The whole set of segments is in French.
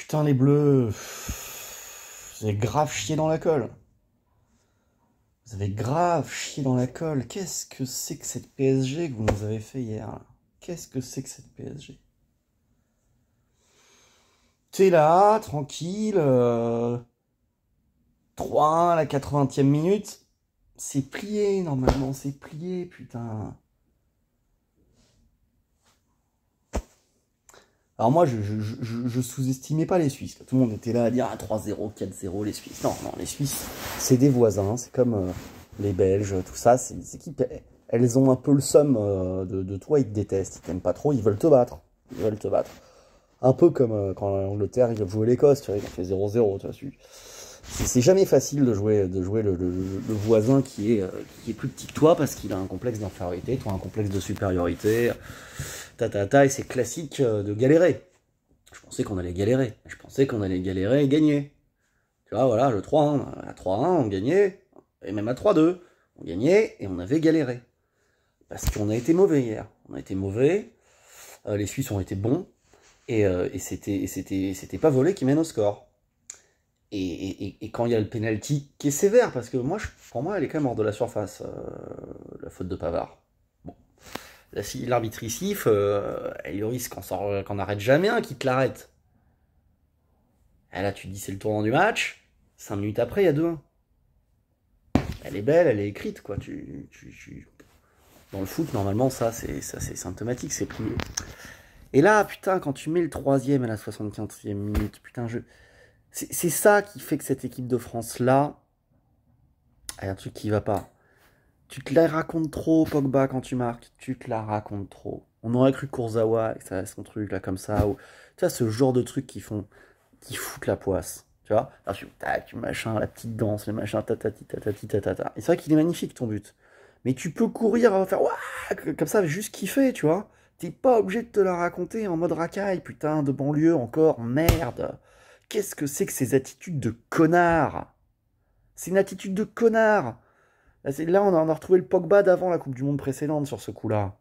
putain, les Bleus, vous avez grave chié dans la colle. Vous avez grave chié dans la colle. Qu'est-ce que c'est que cette PSG que vous nous avez fait hier là? Qu'est-ce que c'est que cette PSG? T'es là, tranquille, 3-1 à la 80e minute. C'est plié, normalement, c'est plié, putain. Alors moi, je sous-estimais pas les Suisses. Tout le monde était là à dire 3-0, 4-0, les Suisses. Non, non, les Suisses, c'est des voisins. C'est comme les Belges, tout ça. C'est des équipes, elles ont un peu le seum de toi. Ils te détestent, ils t'aiment pas trop, ils veulent te battre. Ils veulent te battre. Un peu comme quand l'Angleterre, ils veulent jouer l'Écosse, tu vois, ils ont fait 0-0, tu vois. C'est jamais facile de jouer le voisin qui est plus petit que toi parce qu'il a un complexe d'infériorité, toi un complexe de supériorité, et c'est classique de galérer. Je pensais qu'on allait galérer, et gagner. Tu vois, voilà, le 3-1, à 3-1, on gagnait, et même à 3-2, on gagnait et on avait galéré. Parce qu'on a été mauvais hier, on a été mauvais, les Suisses ont été bons, et c'était pas volé qui mène au score. Et quand il y a le penalty qui est sévère, parce que pour moi, elle est quand même hors de la surface, la faute de Pavard. Bon. Là, si l'arbitre y siffle, Lloris, qu'on n'arrête jamais un qui te l'arrête. Et là, tu te dis c'est le tournant du match, 5 minutes après, il y a 2-1. Elle est belle, elle est écrite, quoi. Dans le foot, normalement, ça c'est symptomatique, c'est plié. Et là, putain, quand tu mets le 3e à la 75e minute, putain, c'est ça qui fait que cette équipe de France-là, il y a un truc qui va pas. Tu te la racontes trop, Pogba, quand tu marques. Tu te la racontes trop. On aurait cru Kurzawa, et ça, son truc, là, comme ça. Ou, tu vois, ce genre de trucs qui foutent la poisse. Tu vois, alors, tu machin, la petite danse, le machin, tatati, tatati, tatata. Et c'est vrai qu'il est magnifique, ton but. Mais tu peux courir, faire, ouah, comme ça, juste kiffer, tu vois. T'es pas obligé de te la raconter en mode racaille, putain, de banlieue, encore, merde. Qu'est-ce que c'est que ces attitudes de connard? C'est une attitude de connard. Là, on a retrouvé le Pogba d'avant la Coupe du Monde précédente sur ce coup-là.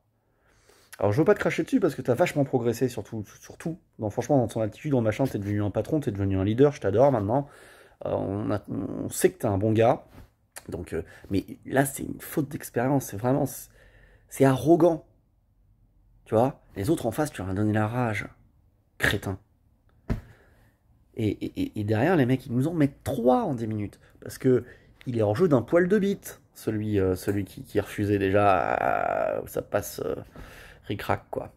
Alors, je veux pas te cracher dessus parce que t'as vachement progressé, surtout. Non, franchement, dans ton attitude, dans le machin, t'es devenu un patron, t'es devenu un leader, je t'adore maintenant. On sait que t'es un bon gars. Donc, mais là, c'est une faute d'expérience. C'est arrogant. Tu vois, les autres en face, tu leur as donné la rage. Crétin. Et derrière, les mecs, ils nous en mettent 3 en 10 minutes. Parce que il est hors jeu d'un poil de bite, celui qui refusait déjà, ça passe ric-rac, quoi.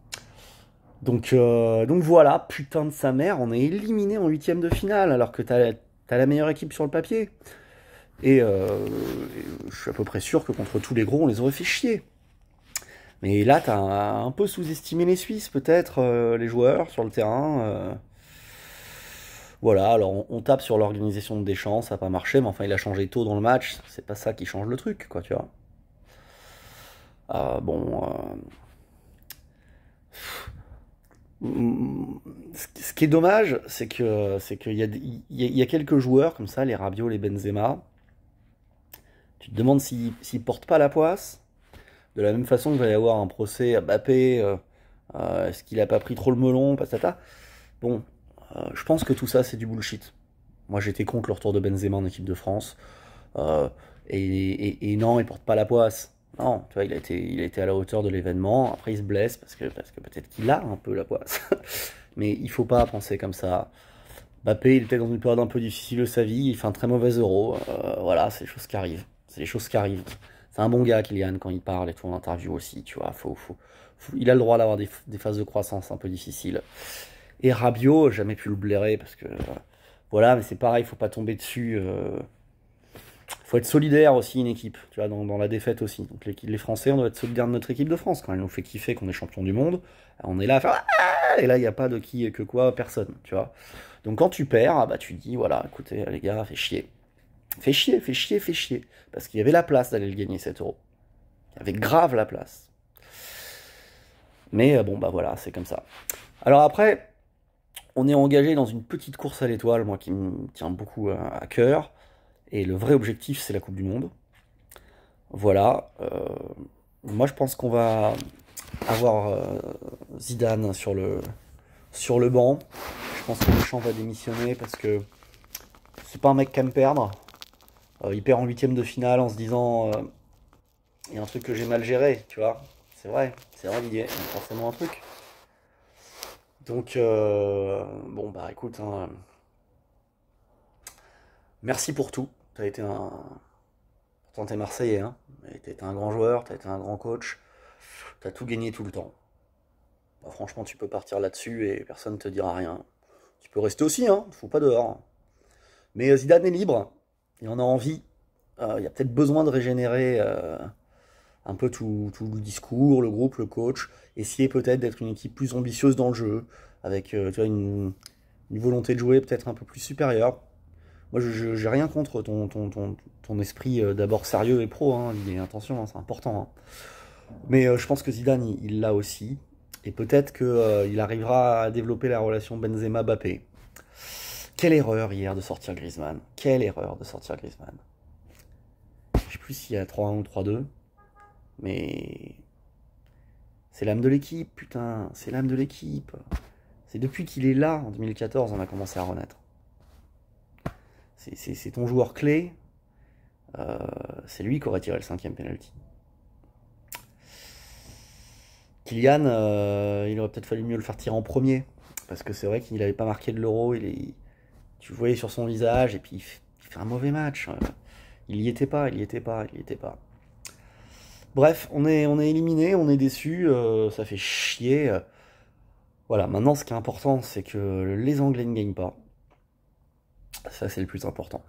Donc voilà, putain de sa mère, on est éliminé en 8e de finale, alors que t'as la meilleure équipe sur le papier. Et je suis à peu près sûr que contre tous les gros, on les aurait fait chier. Mais là, t'as un peu sous-estimé les Suisses, peut-être, les joueurs sur le terrain. Voilà, alors on tape sur l'organisation de Deschamps, ça n'a pas marché, mais enfin il a changé tôt dans le match, c'est pas ça qui change le truc, quoi, tu vois. Ce qui est dommage, c'est qu'il y a quelques joueurs comme ça, les Rabiot, les Benzema, tu te demandes s'ils portent pas la poisse, de la même façon qu'il va y avoir un procès à Mbappé, est-ce qu'il a pas pris trop le melon, patata. Bon, je pense que tout ça c'est du bullshit. Moi j'étais contre le retour de Benzema en équipe de France. Et non, il porte pas la poisse. Non, tu vois, il a été à la hauteur de l'événement. Après, il se blesse parce que peut-être qu'il a un peu la poisse. Mais il faut pas penser comme ça. Mbappé, il était dans une période un peu difficile de sa vie. Il fait un très mauvais Euro. Voilà, c'est des choses qui arrivent. C'est des choses qui arrivent. C'est un bon gars, Kylian, quand il parle et tout en interview aussi. Tu vois, il a le droit d'avoir des phases de croissance un peu difficiles. Et Rabiot, jamais pu le blairer parce que voilà, mais c'est pareil, faut pas tomber dessus. Faut être solidaire aussi, une équipe, tu vois, dans la défaite aussi. Donc les Français, on doit être solidaire de notre équipe de France. Quand elle nous fait kiffer qu'on est champion du monde, on est là à faire ah, et là, il n'y a pas de qui que quoi, personne, tu vois. Donc quand tu perds, bah tu dis, voilà, écoutez, les gars, fait chier. Fait chier, fait chier, fait chier. Parce qu'il y avait la place d'aller le gagner, 7 euros. Il y avait grave la place. Mais bon, bah voilà, c'est comme ça. Alors après, on est engagé dans une petite course à l'étoile, moi qui me tient beaucoup à cœur. Et le vrai objectif, c'est la Coupe du Monde. Voilà. Moi, je pense qu'on va avoir Zidane sur le banc. Je pense que Deschamps va démissionner parce que c'est pas un mec qui aime perdre. Il perd en huitième de finale en se disant il y a un truc que j'ai mal géré, tu vois. C'est vrai Didier, il y a forcément un truc. Donc, bon, bah écoute, hein, merci pour tout. T'as été un. Pourtant, t'es Marseillais, hein. Mais t'as été un grand joueur, t'as été un grand coach. T'as tout gagné tout le temps. Bah, franchement, tu peux partir là-dessus et personne ne te dira rien. Tu peux rester aussi, hein. Faut pas dehors. Mais Zidane est libre. Il en a envie. Il y a peut-être besoin de régénérer un peu tout le discours, le groupe, le coach. Essayer peut-être d'être une équipe plus ambitieuse dans le jeu. Avec tu vois, une volonté de jouer peut-être un peu plus supérieure. Moi, je j'ai rien contre ton esprit d'abord sérieux et pro, hein, attention, hein, c'est important. Hein. Mais je pense que Zidane, il l'a aussi. Et peut-être qu'il arrivera à développer la relation Benzema-Bappé. Quelle erreur hier de sortir Griezmann. Quelle erreur de sortir Griezmann. Je sais plus s'il y a 3-1 ou 3-2. Mais c'est l'âme de l'équipe, putain. C'est l'âme de l'équipe. C'est depuis qu'il est là, en 2014, on a commencé à renaître. C'est ton joueur clé. C'est lui qui aurait tiré le cinquième penalty. Kylian, il aurait peut-être fallu mieux le faire tirer en premier. Parce que c'est vrai qu'il n'avait pas marqué de l'Euro. Tu le voyais sur son visage. Et puis il fait un mauvais match. Il y était pas. Bref, on est éliminé, on est déçu. Ça fait chier. Voilà, maintenant ce qui est important, c'est que les Anglais ne gagnent pas. Ça, c'est le plus important.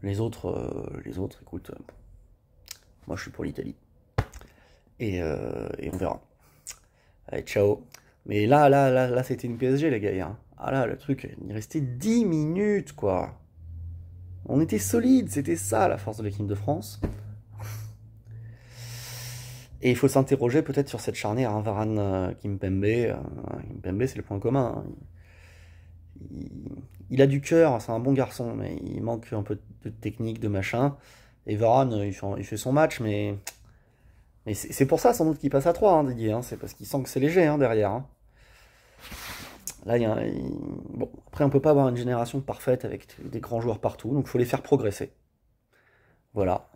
Les autres, écoute, moi je suis pour l'Italie. Et on verra. Allez, ciao. Mais là, c'était une PSG, les gars. Hein. Ah là, le truc, il restait 10 minutes, quoi. On était solide, c'était ça la force de l'équipe de France. Et il faut s'interroger peut-être sur cette charnière, hein, Varane-Kimpembe. Kimpembe, c'est le point commun. Hein. Il a du cœur, c'est un bon garçon, mais il manque un peu de technique, de machin. Et Varane, il fait son match, mais c'est pour ça sans doute qu'il passe à 3, hein, Didier. Hein. C'est parce qu'il sent que c'est léger hein, derrière. Hein. Là, bon, après, on peut pas avoir une génération parfaite avec des grands joueurs partout, donc il faut les faire progresser. Voilà.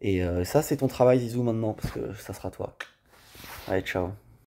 Et ça, c'est ton travail, Zizou, maintenant, parce que ça sera toi. Allez, ciao.